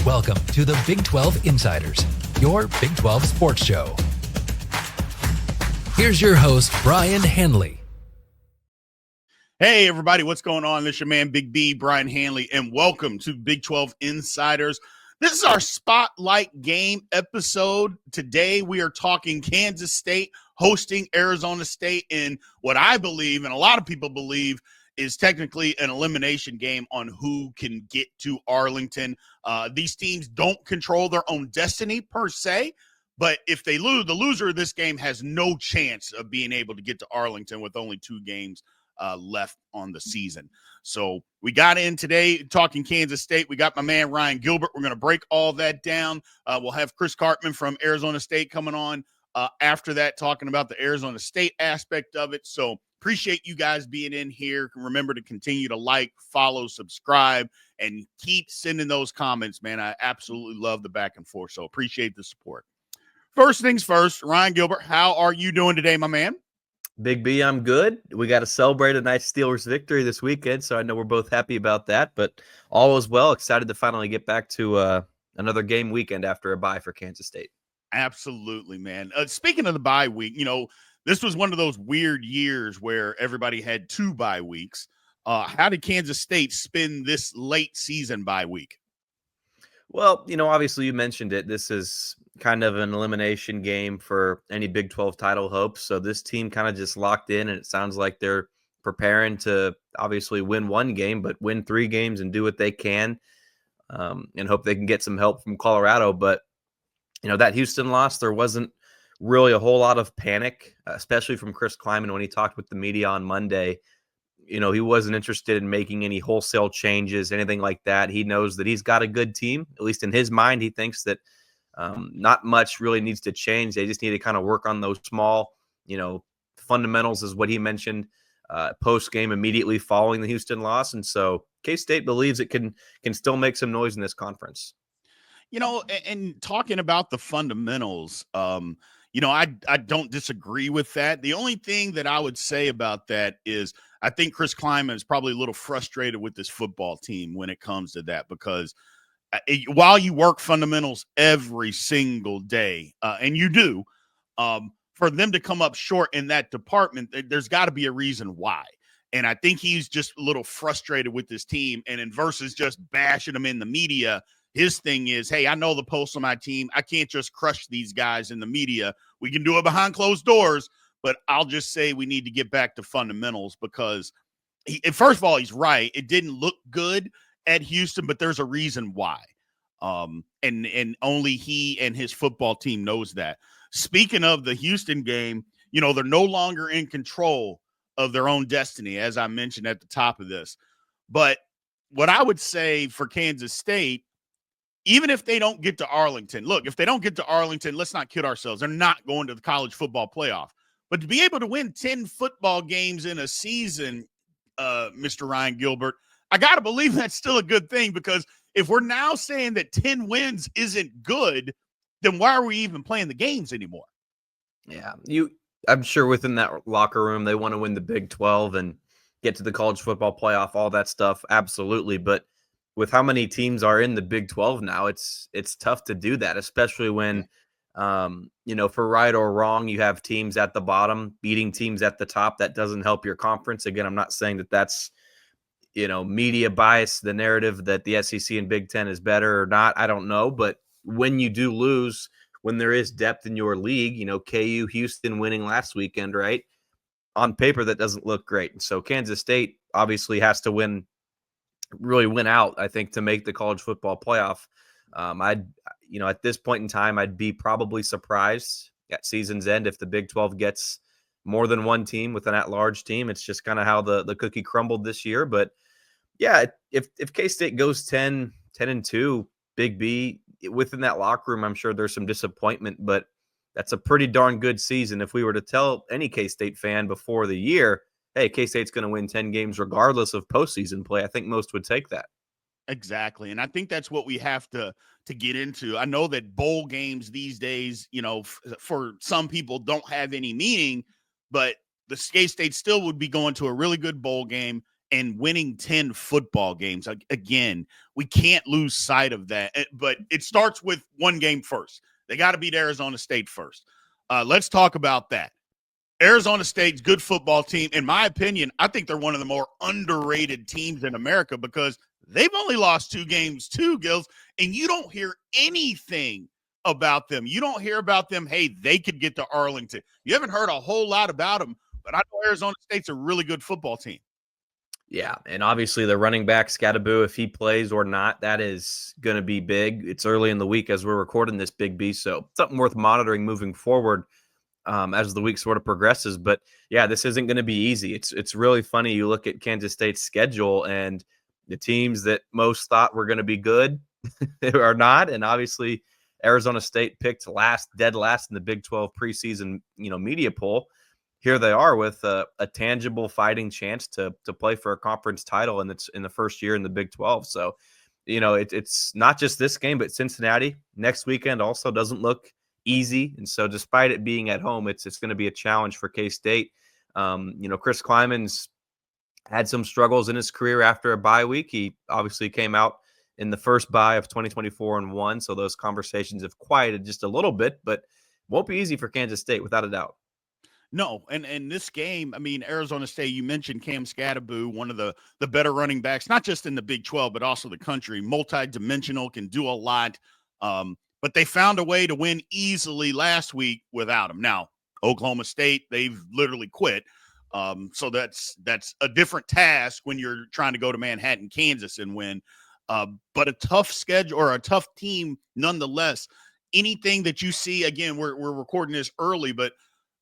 Welcome to the Big 12 Insiders, your Big 12 sports show. Here's your host, Brien Hanley. Hey, everybody, what's going on? This is your man, Big B, Brien Hanley, and welcome to Big 12 Insiders. This is our Spotlight Game episode. Today, we are talking Kansas State hosting Arizona State in what I believe, and a lot of people believe, is technically an elimination game on who can get to Arlington. These teams don't control their own destiny per se, but if they lose, the loser of this game has no chance of being able to get to Arlington with only 2 games left on the season. So we got in today talking Kansas State. We got my man Ryan Gilbert. We're going to break all that down. We'll have Chris Karpman from Arizona State coming on after that, talking about the Arizona State aspect of it. So appreciate you guys being in here. Remember to continue to like, follow, subscribe, and keep sending those comments, man. I absolutely love the back and forth, so appreciate the support. First things first, Ryan Gilbert, how are you doing today, my man? Big B, I'm good. We got to celebrate a nice Steelers victory this weekend, so I know we're both happy about that, but all is well. Excited to finally get back to another game weekend after a bye for Kansas State. Absolutely, man. Speaking of the bye week, this was one of those weird years where everybody had 2 bye weeks. How did Kansas State spend this late season bye week? Well, obviously you mentioned it. This is kind of an elimination game for any Big 12 title hopes. So this team kind of just locked in, and it sounds like they're preparing to obviously win 1 game, but win 3 games and do what they can, and hope they can get some help from Colorado. But, that Houston loss, there wasn't really a whole lot of panic, especially from Chris Karpman when he talked with the media on Monday. He wasn't interested in making any wholesale changes, anything like that. He knows that he's got a good team. At least in his mind, he thinks that not much really needs to change. They just need to kind of work on those small, fundamentals, is what he mentioned post-game immediately following the Houston loss. And so K-State believes it can still make some noise in this conference. And talking about the fundamentals, I don't disagree with that. The only thing that I would say about that is I think Chris Karpman is probably a little frustrated with this football team when it comes to that, because while you work fundamentals every single day, and you do, for them to come up short in that department, there's got to be a reason why. And I think he's just a little frustrated with this team. And in versus just bashing them in the media, his thing is, hey, I know the pulse on my team. I can't just crush these guys in the media. We can do it behind closed doors, but I'll just say we need to get back to fundamentals, because first of all, he's right. It didn't look good at Houston, but there's a reason why. And only he and his football team knows that. Speaking of the Houston game, they're no longer in control of their own destiny, as I mentioned at the top of this. But what I would say for Kansas State, even if they don't get to Arlington, look, if they don't get to Arlington, let's not kid ourselves. They're not going to the college football playoff. But to be able to win 10 football games in a season, Mr. Ryan Gilbert, I got to believe that's still a good thing, because if we're now saying that 10 wins isn't good, then why are we even playing the games anymore? Yeah, I'm sure within that locker room, they want to win the Big 12 and get to the college football playoff, all that stuff. Absolutely. But with how many teams are in the Big 12 now, it's tough to do that, especially when, for right or wrong, you have teams at the bottom beating teams at the top. That doesn't help your conference. Again, I'm not saying that that's, media bias, the narrative that the SEC and Big 10 is better or not. I don't know. But when you do lose, when there is depth in your league, KU, Houston winning last weekend, right? On paper, that doesn't look great. And so Kansas State obviously has to really win out, I think, to make the college football playoff. At this point in time, I'd be probably surprised at season's end if the Big 12 gets more than 1 team with an at-large team. It's just kind of how the cookie crumbled this year. But yeah, if K-State goes 10-2, Big B, within that locker room, I'm sure there's some disappointment, but that's a pretty darn good season. If we were to tell any K-State fan before the year, hey, K-State's going to win 10 games regardless of postseason play, I think most would take that. Exactly. And I think that's what we have to get into. I know that bowl games these days, for some people don't have any meaning, but the K-State still would be going to a really good bowl game and winning 10 football games. Again, we can't lose sight of that. But it starts with one game first. They got to beat Arizona State first. Let's talk about that. Arizona State's good football team. In my opinion, I think they're one of the more underrated teams in America because they've only lost 2 games too, Gills, and you don't hear anything about them. You don't hear about them, hey, they could get to Arlington. You haven't heard a whole lot about them, but I know Arizona State's a really good football team. Yeah, and obviously the running back, Scadaboo, if he plays or not, that is going to be big. It's early in the week as we're recording this, Big B, so something worth monitoring moving forward as the week sort of progresses. But, yeah, this isn't going to be easy. It's really funny. You look at Kansas State's schedule, and the teams that most thought were going to be good are not, and obviously Arizona State picked dead last in the Big 12 preseason, media poll. Here they are with a tangible fighting chance to play for a conference title, and it's in the first year in the Big 12. So, it's not just this game, but Cincinnati next weekend also doesn't look easy. And so despite it being at home, it's going to be a challenge for K-State. Chris Kleiman's had some struggles in his career after a bye week. He obviously came out in the first bye of 2024 and won. So those conversations have quieted just a little bit, but won't be easy for Kansas State without a doubt. No, and this game, I mean, Arizona State, you mentioned Cam Scadaboo, one of the better running backs, not just in the Big 12, but also the country, multi-dimensional, can do a lot. But they found a way to win easily last week without him. Now, Oklahoma State, they've literally quit. So that's a different task when you're trying to go to Manhattan, Kansas and win. But a tough schedule or a tough team nonetheless. Anything that you see, again, we're recording this early, but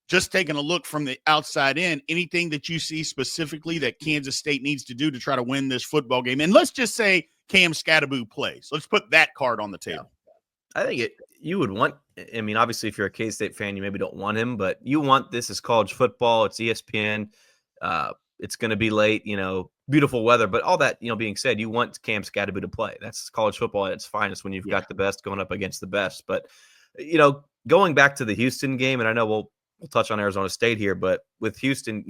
just taking a look from the outside in, anything that you see specifically that Kansas State needs to do to try to win this football game? And let's just say Cam Scadaboo plays. Let's put that card on the table. I think you would want, I mean, obviously if you're a K-State fan, you maybe don't want him, but you want this as college football. It's ESPN. It's going to be late, beautiful weather, but all that, being said, you want Cam Scadaboo to play. That's college football at its finest when you've got the best going up against the best. But, going back to the Houston game, and I know we'll touch on Arizona State here, but with Houston,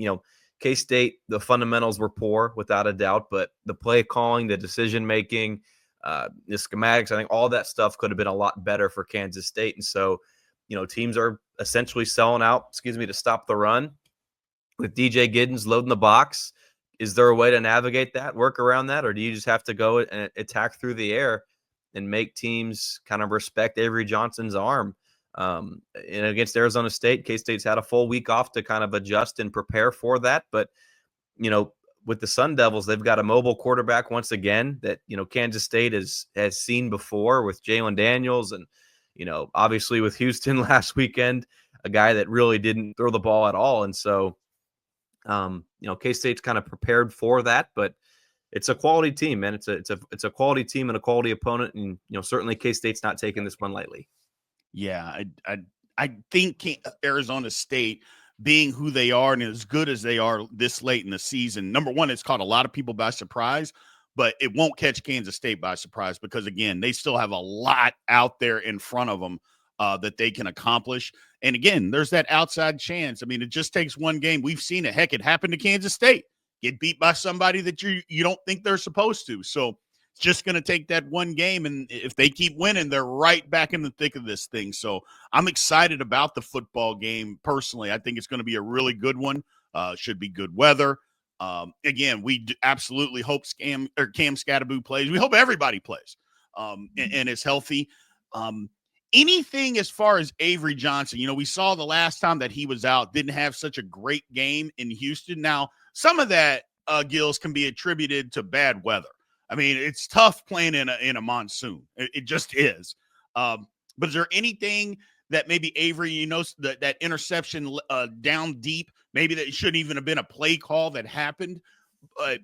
K-State, the fundamentals were poor without a doubt, but the play calling, the decision-making, the schematics, I think all that stuff could have been a lot better for Kansas State. And so, teams are essentially selling out, to stop the run with DJ Giddens loading the box. Is there a way to navigate that, work around that, or do you just have to go and attack through the air and make teams kind of respect Avery Johnson's arm? And against Arizona State, K-State's had a full week off to kind of adjust and prepare for that. But, with the Sun Devils, they've got a mobile quarterback once again that, Kansas State has seen before with Jalen Daniels. And, obviously with Houston last weekend, a guy that really didn't throw the ball at all. And so, K-State's kind of prepared for that, but it's a quality team, man. It's a quality team and a quality opponent. And, certainly K-State's not taking this one lightly. Yeah, I think Arizona State, being who they are and as good as they are this late in the season, number one, it's caught a lot of people by surprise, but it won't catch Kansas State by surprise because, again, they still have a lot out there in front of them that they can accomplish. And, again, there's that outside chance. I mean, it just takes one game. We've seen it. Heck, it happened to Kansas State. Get beat by somebody that you don't think they're supposed to. So it's just going to take that one game, and if they keep winning, they're right back in the thick of this thing. So I'm excited about the football game personally. I think it's going to be a really good one. Should be good weather. Again, we absolutely hope Cam Scadaboo plays. We hope everybody plays and is healthy. Anything as far as Avery Johnson, we saw the last time that he was out, didn't have such a great game in Houston. Now, some of that, Gills, can be attributed to bad weather. I mean, it's tough playing in a monsoon. It just is. But is there anything that maybe Avery, that interception down deep, maybe that shouldn't even have been a play call that happened? But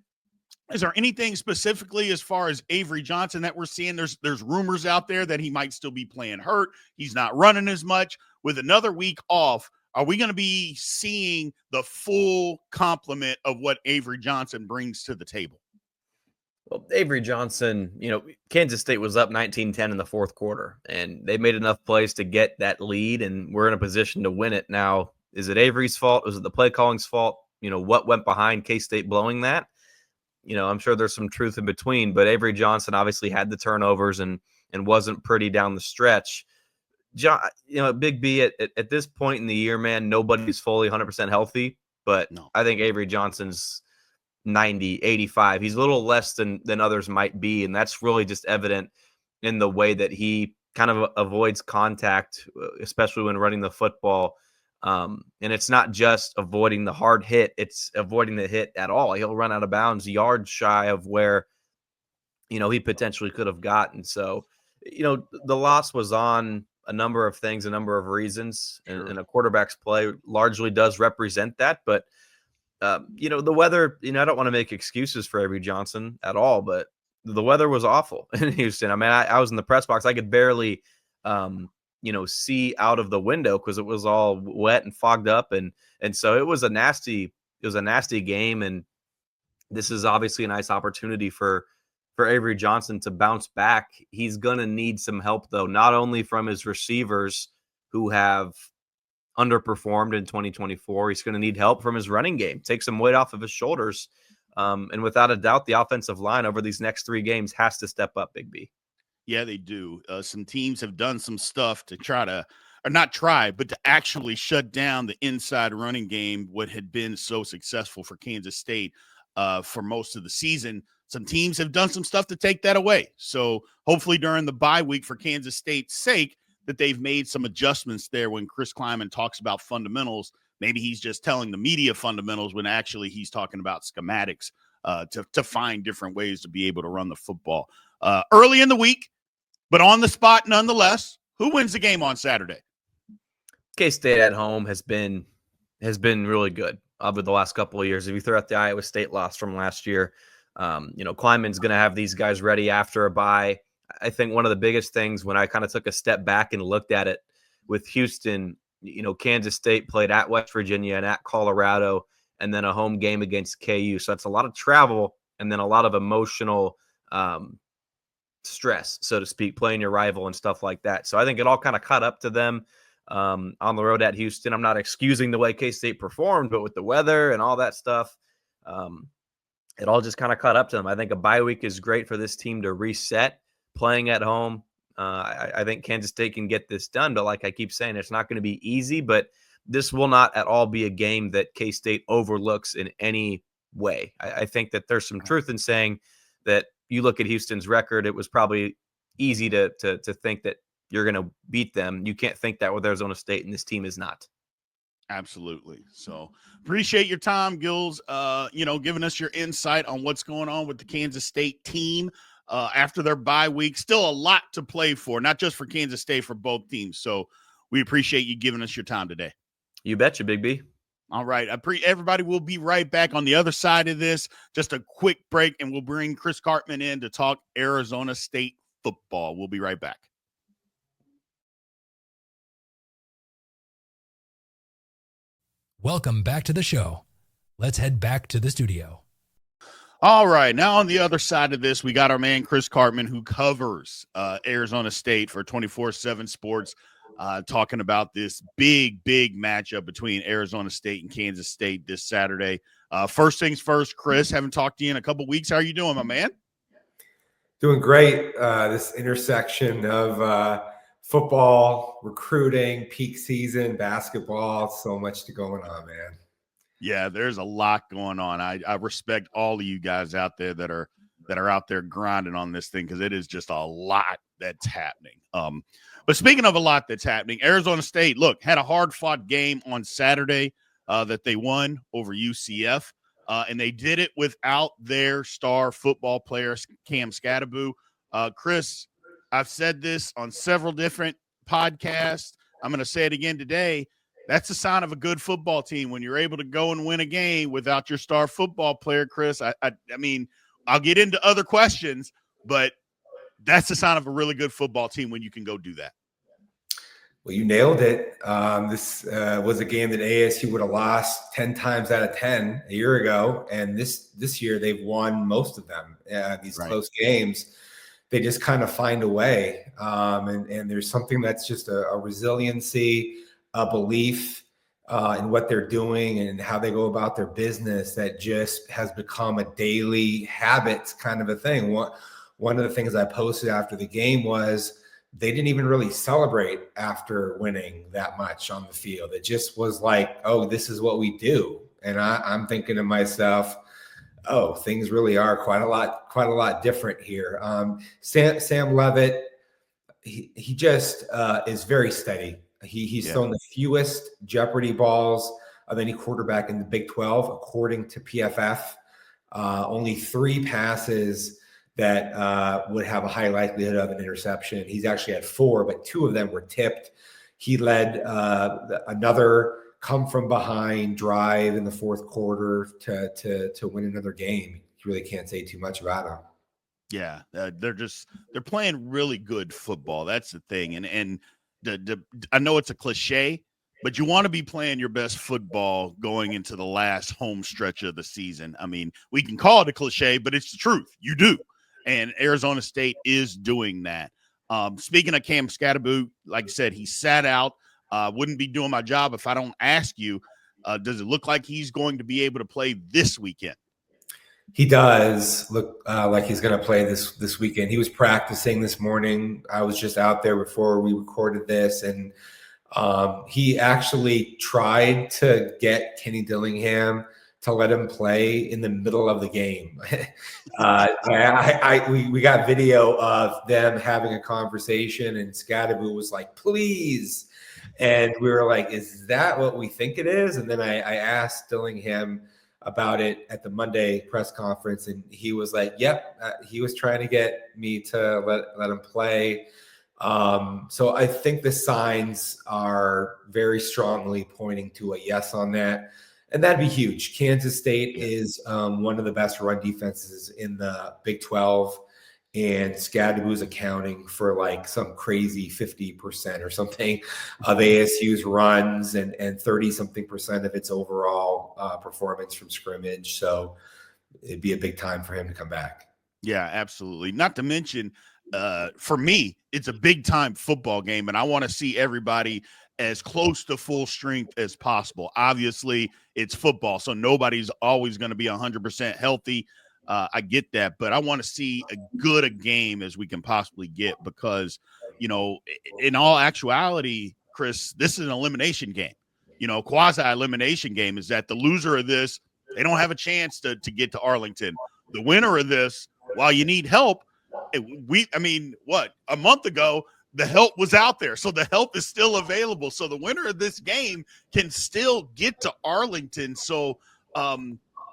is there anything specifically as far as Avery Johnson that we're seeing? There's rumors out there that he might still be playing hurt. He's not running as much. With another week off, are we going to be seeing the full complement of what Avery Johnson brings to the table? Well, Avery Johnson, Kansas State was up 19-10 in the fourth quarter, and they made enough plays to get that lead, and we're in a position to win it. Now, is it Avery's fault? Was it the play calling's fault? What went behind K-State blowing that? I'm sure there's some truth in between, but Avery Johnson obviously had the turnovers and wasn't pretty down the stretch. John, Big B, at this point in the year, man, nobody's fully 100% healthy, but No. I think Avery Johnson's 90, 85. He's a little less than others might be, and that's really just evident in the way that he kind of avoids contact, especially when running the football. And it's not just avoiding the hard hit, it's avoiding the hit at all. He'll run out of bounds yards shy of where, he potentially could have gotten. So, the loss was on a number of things, a number of reasons, and a quarterback's play largely does represent that. But, the weather, I don't want to make excuses for Avery Johnson at all, but the weather was awful in Houston. I mean, I was in the press box. I could barely, see out of the window because it was all wet and fogged up. And so it was a nasty game. And this is obviously a nice opportunity for Avery Johnson to bounce back. He's going to need some help, though, not only from his receivers who have underperformed in 2024. He's going to need help from his running game, take some weight off of his shoulders. And without a doubt, the offensive line over these next 3 games has to step up, Big B. Yeah, they do. Some teams have done some stuff to but to actually shut down the inside running game, what had been so successful for Kansas State for most of the season. Some teams have done some stuff to take that away. So hopefully during the bye week, for Kansas State's sake, that they've made some adjustments there. When Chris Klieman talks about fundamentals, maybe he's just telling the media fundamentals when actually he's talking about schematics to find different ways to be able to run the football. Early in the week, but on the spot nonetheless. Who wins the game on Saturday? K-State at home has been really good over the last couple of years. If you throw out the Iowa State loss from last year, Klieman's going to have these guys ready after a bye. I think one of the biggest things when I kind of took a step back and looked at it with Houston, Kansas State played at West Virginia and at Colorado, and then a home game against KU. So that's a lot of travel and then a lot of emotional stress, so to speak, playing your rival and stuff like that. So I think it all kind of caught up to them on the road at Houston. I'm not excusing the way K-State performed, but with the weather and all that stuff, it all just kind of caught up to them. I think a bye week is great for this team to reset playing at home. I think Kansas State can get this done, but like I keep saying, it's not going to be easy, but this will not at all be a game that K-State overlooks in any way. I think that there's some truth in saying that you look at Houston's record, it was probably easy to think that you're going to beat them. You can't think that with Arizona State, and this team is not. Absolutely. So appreciate your time, Gills, giving us your insight on what's going on with the Kansas State team after their bye week. Still a lot to play for, not just for Kansas State, for both teams. So we appreciate you giving us your time today. You betcha, Big B. All right. Everybody will be right back on the other side of this. Just a quick break, and we'll bring Chris Karpman in to talk Arizona State football. We'll be right back. Welcome back to the show. Let's head back to the studio. All right. Now on the other side of this, we got our man Chris Karpman, who covers Arizona State for 24/7 Sports, talking about this big matchup between Arizona State and Kansas State this Saturday. First things first, Chris, haven't talked to you in a couple weeks. How are you doing, my man? Doing great. This intersection of football, recruiting, peak season, basketball, so much going on, man. Yeah, there's a lot going on. I respect all of you guys out there that are out there grinding on this thing, because it is just a lot that's happening. But speaking of a lot that's happening, Arizona State, look, had a hard-fought game on Saturday that they won over UCF, and they did it without their star football player, Cam Scatteraboo. Chris, I've said this on several different podcasts. I'm going to say it again today. That's a sign of a good football team when you're able to go and win a game without your star football player, Chris. I mean, I'll get into other questions, but that's a sign of a really good football team when you can go do that. Well, you nailed it. This was a game that ASU would have lost 10 times out of 10 a year ago, and this year they've won most of them. These close games, they just kind of find a way. And there's something that's just a resiliency, a belief, and what they're doing and how they go about their business that just has become a daily habit kind of a thing. One of the things I posted after the game was they didn't even really celebrate after winning that much on the field. It just was like, oh, this is what we do. And I'm thinking to myself, oh, things really are quite a lot different here. Sam Levitt, he just is very steady. He's thrown the fewest Jeopardy balls of any quarterback in the Big 12, according to PFF. Only 3 passes that would have a high likelihood of an interception. He's actually had 4, but 2 of them were tipped. He led another come from behind drive in the fourth quarter to win another game. You really can't say too much about him. Yeah, they're playing really good football. That's the thing. And I know it's a cliche, but you want to be playing your best football going into the last home stretch of the season. I mean, we can call it a cliche, but it's the truth. You do. And Arizona State is doing that. Speaking of Cam Scatterboot, like I said, he sat out. Wouldn't be doing my job if I don't ask you, does it look like he's going to be able to play this weekend? He does look like he's going to play this weekend. He was practicing this morning. I was just out there before we recorded this, and he actually tried to get Kenny Dillingham to let him play in the middle of the game. We got video of them having a conversation, and Scatterboot was like, please. And we were like, is that what we think it is? And then I asked Dillingham about it at the Monday press conference, and he was like, yep, he was trying to get me to let him play. So I think the signs are very strongly pointing to a yes on that. And that'd be huge. Kansas State is one of the best run defenses in the Big 12. And Scadaboo's accounting for like some crazy 50% or something of ASU's runs and 30-something% of its overall performance from scrimmage. So it'd be a big time for him to come back. Yeah, absolutely. Not to mention, for me, it's a big time football game, and I want to see everybody as close to full strength as possible. Obviously, it's football, so nobody's always going to be 100% healthy. I get that, but I want to see as good a game as we can possibly get because, in all actuality, Chris, this is an elimination game. Quasi-elimination game is that the loser of this, they don't have a chance to get to Arlington. The winner of this, while you need help, a month ago, the help was out there. So the help is still available. So the winner of this game can still get to Arlington. So,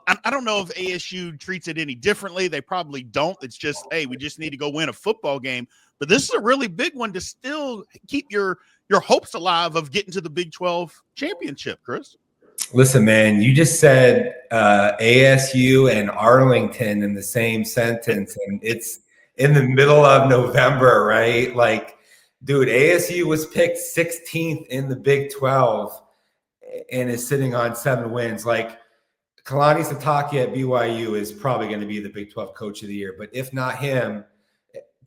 I don't know if ASU treats it any differently. They probably don't. It's just, hey, we just need to go win a football game. But this is a really big one to still keep your hopes alive of getting to the Big 12 championship, Chris. Listen, man, you just said ASU and Arlington in the same sentence, and it's in the middle of November, right? Like, dude, ASU was picked 16th in the Big 12 and is sitting on 7 wins. Like, Kalani Sitake at BYU is probably going to be the Big 12 Coach of the Year. But if not him,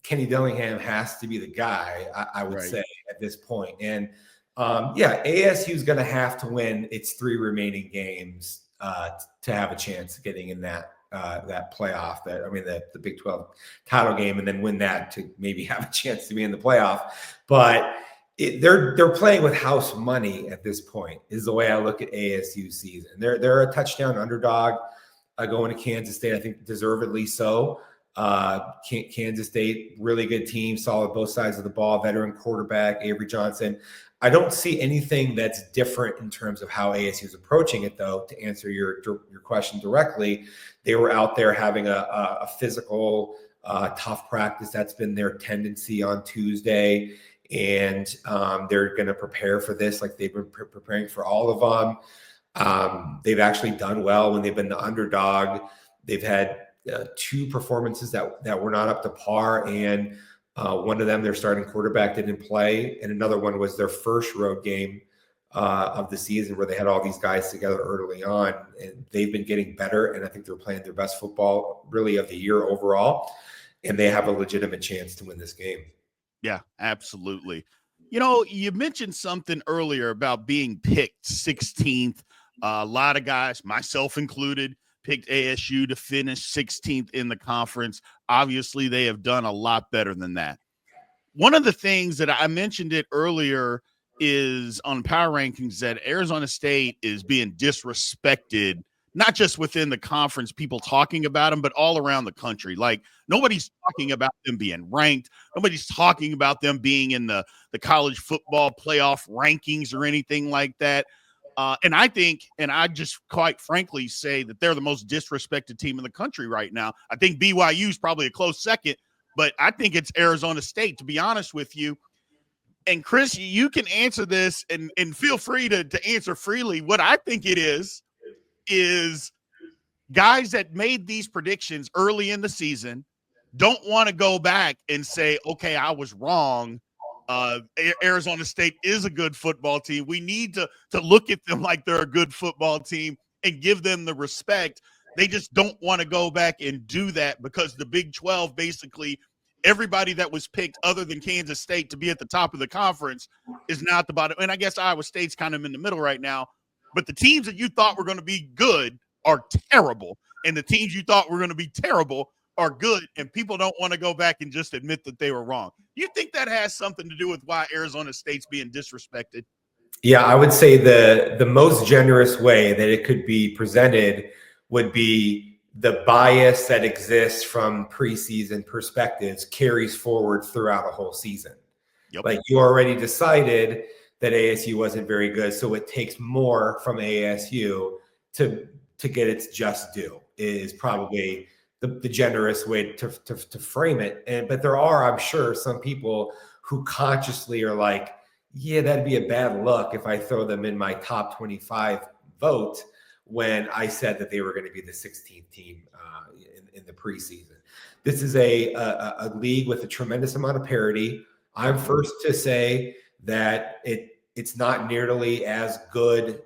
Kenny Dillingham has to be the guy, I would say, at this point. And, ASU is going to have to win its 3 remaining games to have a chance of getting in that playoff, the Big 12 title game, and then win that to maybe have a chance to be in the playoff. But they're playing with house money at this point is the way I look at ASU season. They're a touchdown underdog going to Kansas State. I think deservedly so. Kansas State, really good team, solid both sides of the ball, veteran quarterback, Avery Johnson. I don't see anything that's different in terms of how ASU is approaching it, though. To answer your question directly, they were out there having a physical, tough practice. That's been their tendency on Tuesday. And they're going to prepare for this like they've been preparing for all of them. They've actually done well when they've been the underdog. They've had 2 performances that were not up to par, and one of them, their starting quarterback didn't play, and another one was their first road game of the season where they had all these guys together early on, and they've been getting better, and I think they're playing their best football really of the year overall, and they have a legitimate chance to win this game. Yeah, absolutely. You know, you mentioned something earlier about being picked 16th. A lot of guys, myself included, picked ASU to finish 16th in the conference. Obviously, they have done a lot better than that. One of the things that I mentioned it earlier is on power rankings that Arizona State is being disrespected, not just within the conference, people talking about them, but all around the country. Like, nobody's talking about them being ranked. Nobody's talking about them being in the college football playoff rankings or anything like that. And I think, and I just quite frankly say that they're the most disrespected team in the country right now. I think BYU is probably a close second, but I think it's Arizona State, to be honest with you. And Chris, you can answer this and feel free to answer freely. What I think it is guys that made these predictions early in the season don't want to go back and say, okay, I was wrong. Arizona State is a good football team. We need to look at them like they're a good football team and give them the respect. They just don't want to go back and do that because the Big 12, basically, everybody that was picked other than Kansas State to be at the top of the conference is not the bottom. And I guess Iowa State's kind of in the middle right now. But the teams that you thought were going to be good are terrible. And the teams you thought were going to be terrible are good. And people don't want to go back and just admit that they were wrong. You think that has something to do with why Arizona State's being disrespected? Yeah, I would say the most generous way that it could be presented would be the bias that exists from preseason perspectives carries forward throughout a whole season. Yep. Like, you already decided that ASU wasn't very good, so it takes more from ASU to get its just due is probably the generous way to frame it. But there are, I'm sure, some people who consciously are like, yeah, that'd be a bad look if I throw them in my top 25 vote when I said that they were going to be the 16th team in the preseason. This is a league with a tremendous amount of parity. I'm first to say that it's not nearly as good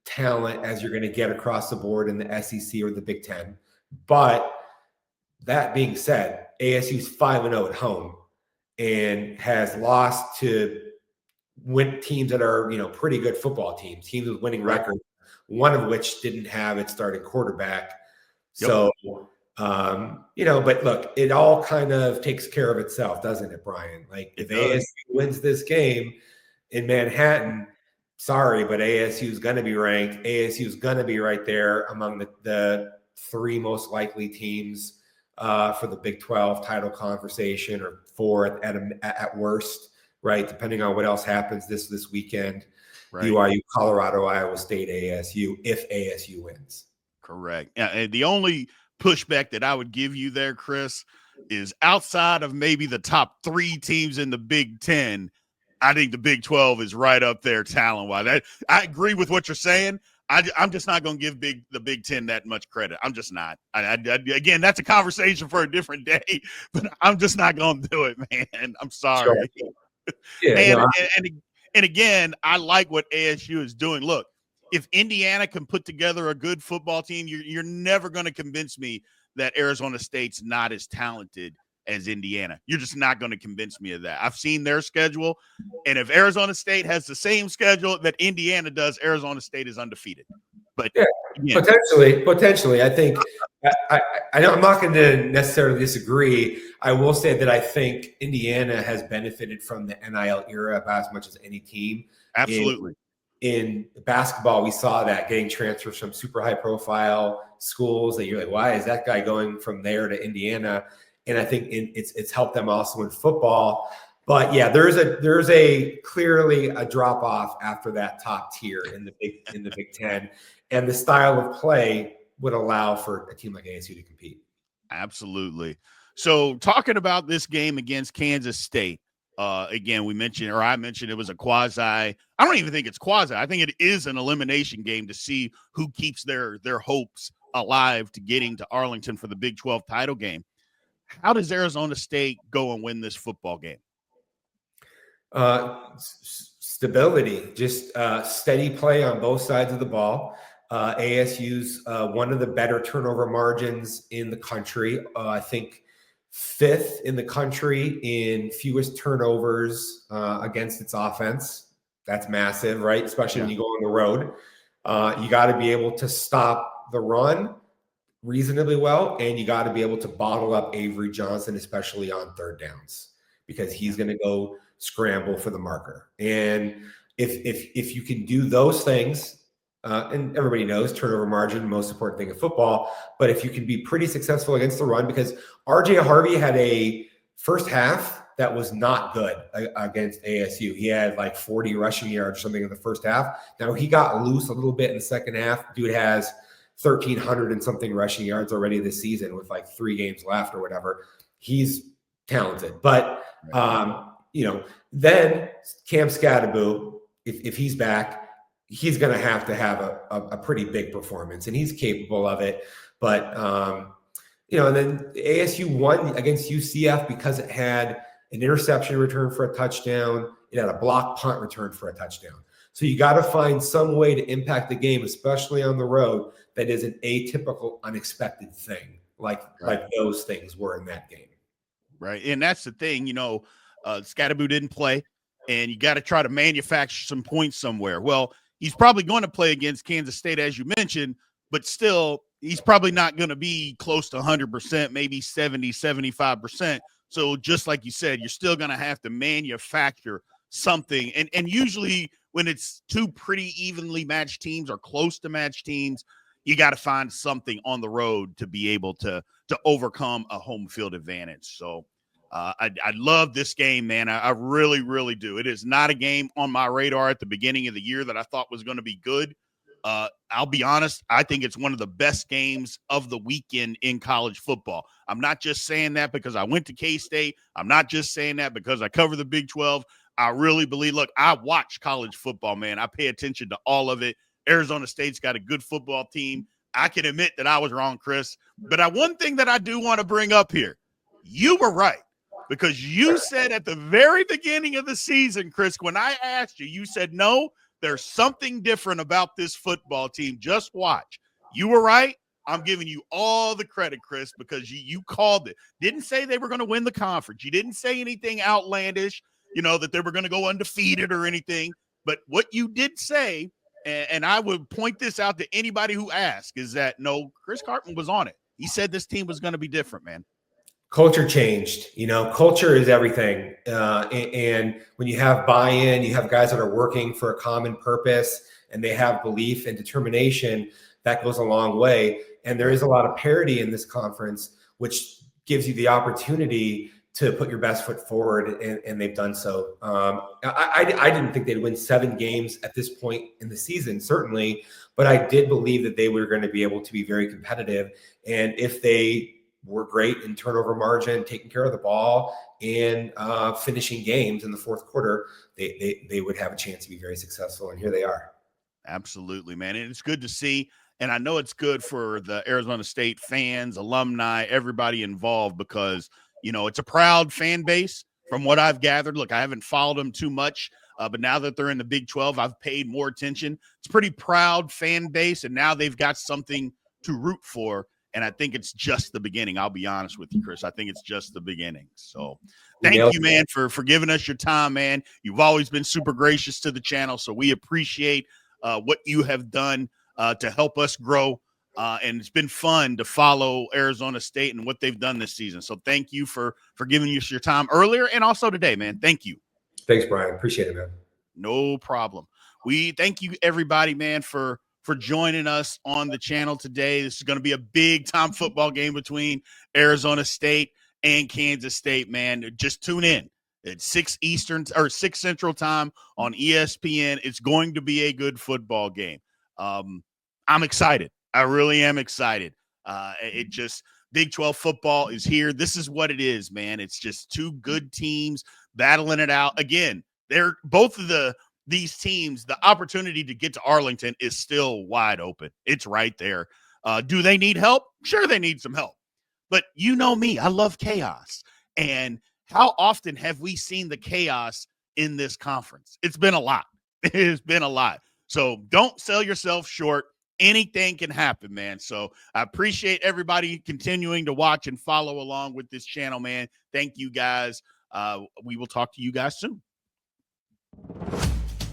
talent as you're going to get across the board in the SEC or the Big Ten. But that being said, ASU's 5-0 at home and has lost to teams that are, pretty good football teams with winning records, one of which didn't have its starting quarterback. Yep. So, but look, it all kind of takes care of itself, doesn't it, Brian? Like, if ASU wins this game in Manhattan, sorry, but ASU is going to be ranked. ASU is going to be right there among the three most likely teams for the Big 12 title conversation, or four at worst, right? Depending on what else happens this weekend. Right. BYU, Colorado, Iowa State, ASU, if ASU wins. Correct. Yeah, and the only pushback that I would give you there, Chris, is outside of maybe the top three teams in the Big 10, I think the Big 12 is right up there talent-wise. I agree with what you're saying. I'm just not going to give the Big 10 that much credit. I'm just not. Again, that's a conversation for a different day, but I'm just not going to do it, man. I'm sorry. Sure. Yeah, and again, I like what ASU is doing. Look, if Indiana can put together a good football team, you're never going to convince me that Arizona State's not as talented as Indiana. You're just not going to convince me of that. I've seen their schedule, and if Arizona State has the same schedule that Indiana does, Arizona State is undefeated. But yeah, again, potentially, I think I know I'm not going to necessarily disagree. I will say that I think Indiana has benefited from the NIL era about as much as any team. Absolutely. In basketball, we saw that getting transfers from super high profile schools that you're like, why is that guy going from there to Indiana? And I think it's helped them also in football. But yeah, there's a clearly a drop off after that top tier in the Big Ten, and the style of play would allow for a team like ASU to compete. Absolutely. So talking about this game against Kansas State, again, I mentioned it was a quasi. I don't even think it's quasi. I think it is an elimination game to see who keeps their hopes alive to getting to Arlington for the Big 12 title game. How does Arizona State go and win this football game? Stability, just steady play on both sides of the ball. ASU's one of the better turnover margins in the country. I think 5th in the country in fewest turnovers against its offense. That's massive, right? Especially when you go on the road. You got to be able to stop the run reasonably well, and you got to be able to bottle up Avery Johnson, especially on third downs, because he's going to go scramble for the marker. And if you can do those things, and everybody knows turnover margin, most important thing in football, but if you can be pretty successful against the run, because RJ Harvey had a first half that was not good against ASU. He had like 40 rushing yards or something in the first half. Now he got loose a little bit in the second half. Dude has 1,300 and something rushing yards already this season with like 3 games left or whatever. He's talented, but then Cam Scatterbo, if he's back, he's going to have a pretty big performance, and he's capable of it. But and then ASU won against UCF because it had an interception return for a touchdown. It had a block punt return for a touchdown. So you got to find some way to impact the game, especially on the road, that is an atypical, unexpected thing, like those things were in that game. Right. And that's the thing, Scatterbo didn't play, and you got to try to manufacture some points somewhere. Well, he's probably going to play against Kansas State, as you mentioned, but still, he's probably not going to be close to 100%, maybe 70, 75%. So just like you said, you're still going to have to manufacture something. And usually when it's 2 pretty evenly matched teams or close to matched teams, you got to find something on the road to be able to overcome a home field advantage. So I love this game, man. I really, really do. It is not a game on my radar at the beginning of the year that I thought was going to be good. I'll be honest, I think it's one of the best games of the weekend in college football. I'm not just saying that because I went to K-State. I'm not just saying that because I cover the Big 12. I really believe, look, I watch college football, man. I pay attention to all of it. Arizona State's got a good football team. I can admit that I was wrong, Chris. But one thing that I do want to bring up here, you were right. Because you said at the very beginning of the season, Chris, when I asked you, you said, no, there's something different about this football team. Just watch. You were right. I'm giving you all the credit, Chris, because you called it. Didn't say they were going to win the conference. You didn't say anything outlandish, that they were going to go undefeated or anything. But what you did say, and I would point this out to anybody who asks, is that, no, Chris Karpman was on it. He said this team was going to be different, man. Culture changed. Culture is everything. And when you have buy-in, you have guys that are working for a common purpose, and they have belief and determination, that goes a long way. And there is a lot of parity in this conference, which gives you the opportunity to put your best foot forward, and they've done so. I didn't think they'd win 7 games at this point in the season, certainly, but I did believe that they were going to be able to be very competitive. And if they were great in turnover margin, taking care of the ball, and finishing games in the fourth quarter, they would have a chance to be very successful. And here they are. Absolutely, man. And it's good to see. And I know it's good for the Arizona State fans, alumni, everybody involved, because, it's a proud fan base from what I've gathered. Look, I haven't followed them too much, but now that they're in the Big 12, I've paid more attention. It's a pretty proud fan base, and now they've got something to root for. And I think it's just the beginning. I'll be honest with you, Chris. I think it's just the beginning. So thank you, man, for giving us your time, man. You've always been super gracious to the channel, so we appreciate what you have done to help us grow. And it's been fun to follow Arizona State and what they've done this season. So thank you for giving us your time earlier and also today, man. Thank you. Thanks, Brian. Appreciate it, man. No problem. We thank you, everybody, man, for joining us on the channel today. This is going to be a big-time football game between Arizona State and Kansas State, man. Just tune in at 6 Central time on ESPN. It's going to be a good football game. I'm excited. I really am excited. Big 12 football is here. This is what it is, man. It's just 2 good teams battling it out. Again, they're both of these teams, the opportunity to get to Arlington is still wide open. It's right there. Do they need help? Sure, they need some help. But you know me, I love chaos. And how often have we seen the chaos in this conference? It's been a lot. It has been a lot. So don't sell yourself short. anything can happen, man. So I appreciate everybody continuing to watch and follow along with this channel, man. Thank you guys. We will talk to you guys soon.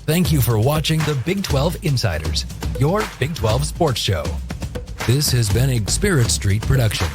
Thank you for watching the Big 12 Insiders, your Big 12 sports show. This has been a Spirit Street production.